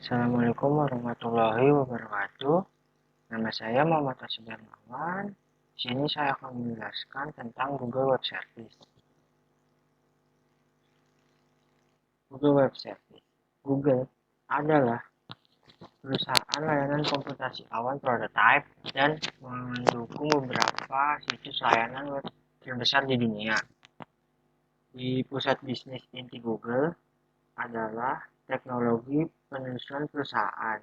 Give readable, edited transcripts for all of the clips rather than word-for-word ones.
Assalamualaikum warahmatullahi wabarakatuh. Nama saya Muhammad Darmawan. Di sini saya akan menjelaskan tentang Google Web Service. Google Web Service. Google adalah perusahaan layanan komputasi awal prototype dan mendukung beberapa situs layanan web terbesar di dunia. Di pusat bisnis inti Google adalah teknologi penelusuran perusahaan.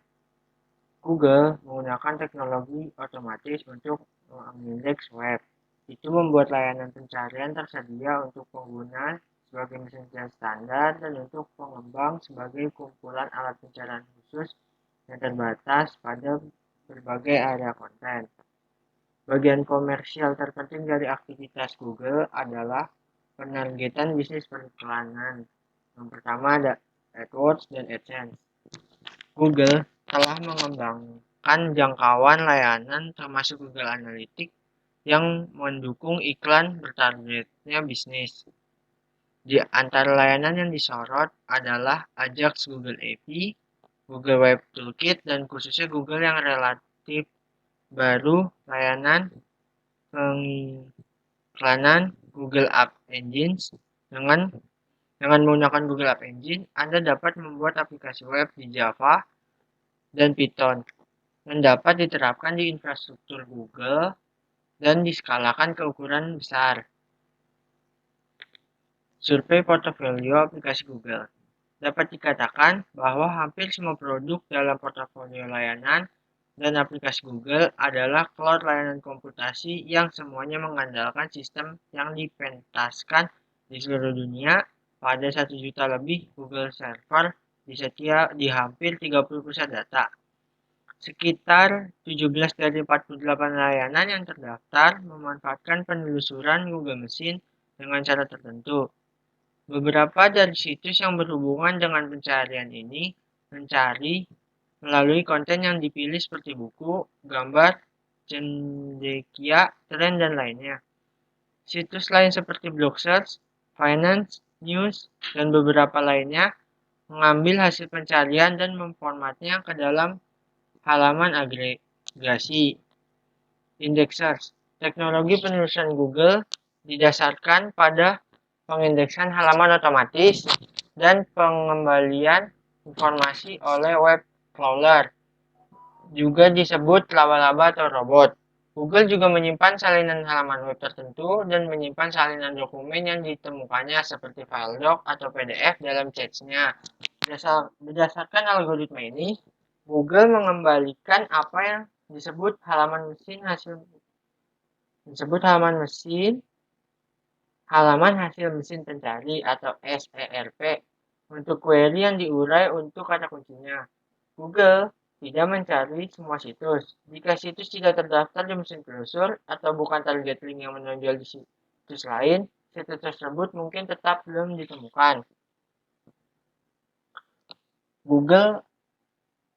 Google menggunakan teknologi otomatis untuk mengindeks web. Itu membuat layanan pencarian tersedia untuk pengguna sebagai mesin standar dan untuk pengembang sebagai kumpulan alat pencarian khusus yang terbatas pada berbagai area konten. Bagian komersial terpenting dari aktivitas Google adalah penargetan bisnis periklanan. Yang pertama ada AdWords dan AdSense. Google telah mengembangkan jangkauan layanan termasuk Google Analytics yang mendukung iklan bertargetnya bisnis. Di antara layanan yang disorot adalah Ajax Google API, Google Web Toolkit, dan khususnya Google yang relatif baru layanan pengiklanan Google App Engine. Dengan menggunakan Google App Engine, Anda dapat membuat aplikasi web di Java dan Python yang dapat diterapkan di infrastruktur Google dan diskalakan ke ukuran besar. Survei portofolio aplikasi Google dapat dikatakan bahwa hampir semua produk dalam portofolio layanan dan aplikasi Google adalah cloud layanan komputasi yang semuanya mengandalkan sistem yang dipentaskan di seluruh dunia pada 1 juta lebih Google Server di hampir 30 pusat data. Sekitar 17 dari 48 layanan yang terdaftar memanfaatkan penelusuran Google Mesin dengan cara tertentu. Beberapa dari situs yang berhubungan dengan pencarian ini mencari melalui konten yang dipilih seperti buku, gambar, cendekia, tren, dan lainnya. Situs lain seperti blog search, finance, news, dan beberapa lainnya mengambil hasil pencarian dan memformatnya ke dalam halaman agregasi. Indexers. Teknologi penelusuran Google didasarkan pada pengindeksan halaman otomatis dan pengembalian informasi oleh web crawler, juga disebut laba-laba atau robot. Google juga menyimpan salinan halaman web tertentu dan menyimpan salinan dokumen yang ditemukannya seperti file doc atau PDF dalam cache-nya. Berdasarkan algoritma ini, Google mengembalikan apa yang disebut halaman hasil mesin pencari atau SERP untuk query yang diurai untuk kata kuncinya. Google tidak mencari semua situs. Jika situs tidak terdaftar di mesin penelusur atau bukan target link yang menonjol di situs lain, situs tersebut mungkin tetap belum ditemukan.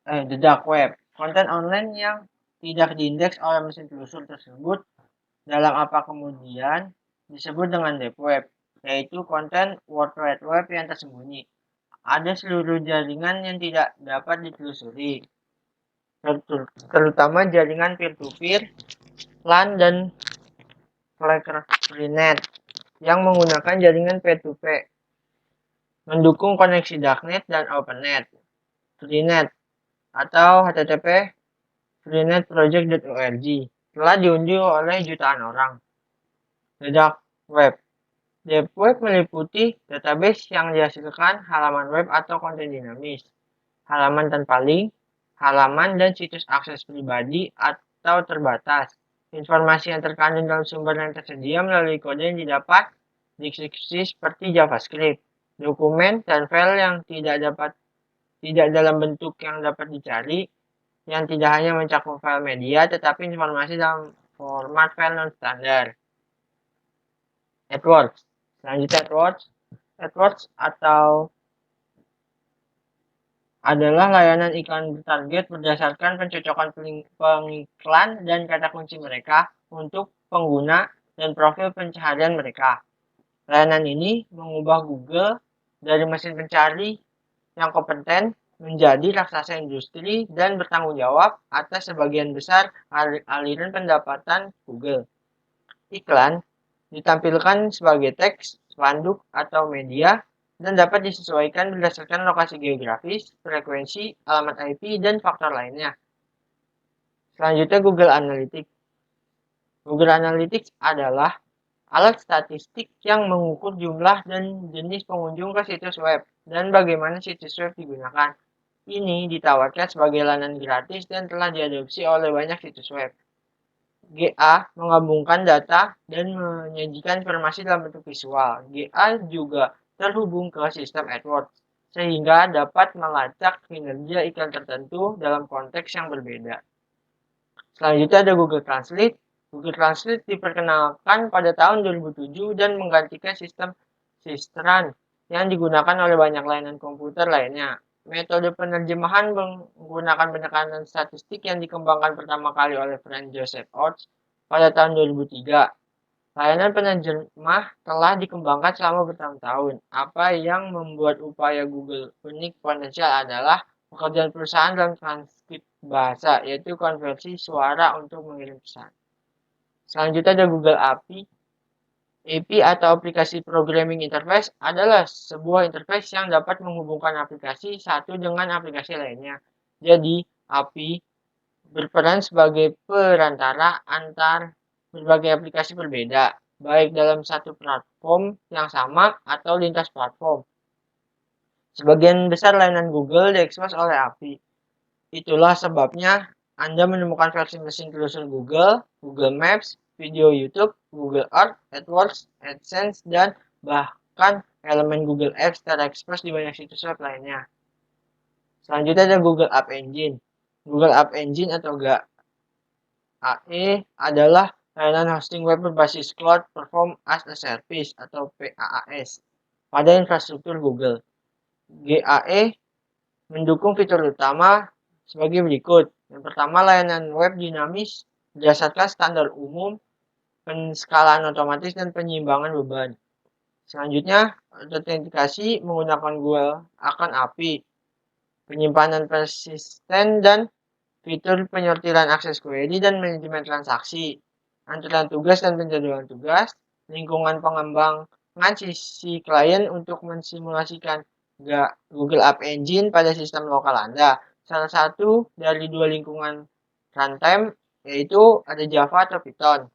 The Dark Web. Konten online yang tidak diindeks oleh mesin penelusur tersebut dalam apa kemudian disebut dengan Deep Web, yaitu konten World Wide Web yang tersembunyi. Ada seluruh jaringan yang tidak dapat ditelusuri, terutama jaringan peer-to-peer, LAN, dan Freenet yang menggunakan jaringan P2P, mendukung koneksi Darknet dan OpenNet. Freenet atau HTTP freenetproject.org telah diunduh oleh jutaan orang. The Dark Web. Deep Web meliputi database yang dihasilkan halaman web atau konten dinamis, halaman tanpa link, halaman dan situs akses pribadi atau terbatas. Informasi yang terkandung dalam sumber yang tersedia melalui kode yang didapat dieksekusi seperti JavaScript. Dokumen dan file yang tidak dalam bentuk yang dapat dicari, yang tidak hanya mencakup file media, tetapi informasi dalam format file non-standar. AdWords. Selanjutnya AdWords adalah layanan iklan bertarget berdasarkan pencocokan pengiklan dan kata kunci mereka untuk pengguna dan profil pencaharian mereka. Layanan ini mengubah Google dari mesin pencari yang kompeten menjadi raksasa industri dan bertanggung jawab atas sebagian besar aliran pendapatan Google. Iklan ditampilkan sebagai teks, spanduk, atau media dan dapat disesuaikan berdasarkan lokasi geografis, frekuensi, alamat IP, dan faktor lainnya. Selanjutnya Google Analytics. Google Analytics adalah alat statistik yang mengukur jumlah dan jenis pengunjung ke situs web dan bagaimana situs web digunakan. Ini ditawarkan sebagai layanan gratis dan telah diadopsi oleh banyak situs web. GA menggabungkan data dan menyajikan informasi dalam bentuk visual. GA juga terhubung ke sistem AdWords, sehingga dapat melacak kinerja iklan tertentu dalam konteks yang berbeda. Selanjutnya ada Google Translate. Google Translate diperkenalkan pada tahun 2007 dan menggantikan sistem Sistran yang digunakan oleh banyak layanan komputer lainnya. Metode penerjemahan menggunakan pendekatan statistik yang dikembangkan pertama kali oleh Frank Joseph Oates pada tahun 2003. Layanan penerjemah telah dikembangkan selama bertahun-tahun. Apa yang membuat upaya Google unik potensial adalah pekerjaan perusahaan dalam transkrip bahasa, yaitu konversi suara untuk mengirim pesan. Selanjutnya ada Google API. API atau aplikasi Programming Interface adalah sebuah interface yang dapat menghubungkan aplikasi satu dengan aplikasi lainnya. Jadi, API berperan sebagai perantara antar berbagai aplikasi berbeda, baik dalam satu platform yang sama atau lintas platform. Sebagian besar layanan Google diekspos oleh API. Itulah sebabnya Anda menemukan versi mesin telusur Google, Google Maps, video YouTube, Google Earth, AdWords, AdSense, dan bahkan elemen Google Apps terekspos di banyak situs web lainnya. Selanjutnya ada Google App Engine. Google App Engine atau GAE adalah layanan hosting web berbasis Cloud Platform as a Service atau PaaS pada infrastruktur Google. GAE mendukung fitur utama sebagai berikut. Yang pertama, layanan web dinamis berdasarkan standar umum, penskalaan otomatis, dan penyiimbangan beban. Selanjutnya, autentikasi menggunakan Google Akun API, penyimpanan persisten, dan fitur penyortiran akses query dan manajemen transaksi, aturan tugas dan penjadwalan tugas, lingkungan pengembangan sisi klien untuk mensimulasikan Google App Engine pada sistem lokal Anda. Salah satu dari dua lingkungan runtime yaitu ada Java atau Python.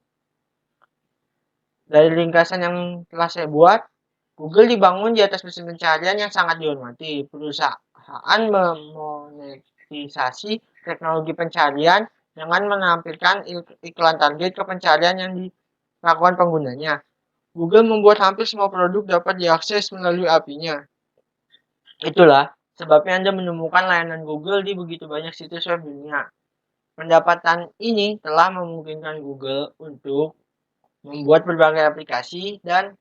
Dari ringkasan yang telah saya buat, Google dibangun di atas mesin pencarian yang sangat dihormati. Perusahaan memonetisasi teknologi pencarian dengan menampilkan iklan target ke pencarian yang dilakukan penggunanya. Google membuat hampir semua produk dapat diakses melalui API-nya. Itulah sebabnya Anda menemukan layanan Google di begitu banyak situs web dunia. Pendapatan ini telah memungkinkan Google untuk membuat berbagai aplikasi dan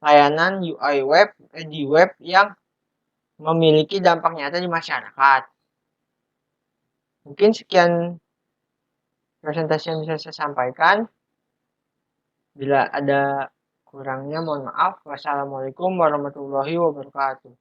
layanan UI web di web yang memiliki dampak nyata di masyarakat. Mungkin sekian presentasi yang bisa saya sampaikan. Bila ada kurangnya mohon maaf. Wassalamualaikum warahmatullahi wabarakatuh.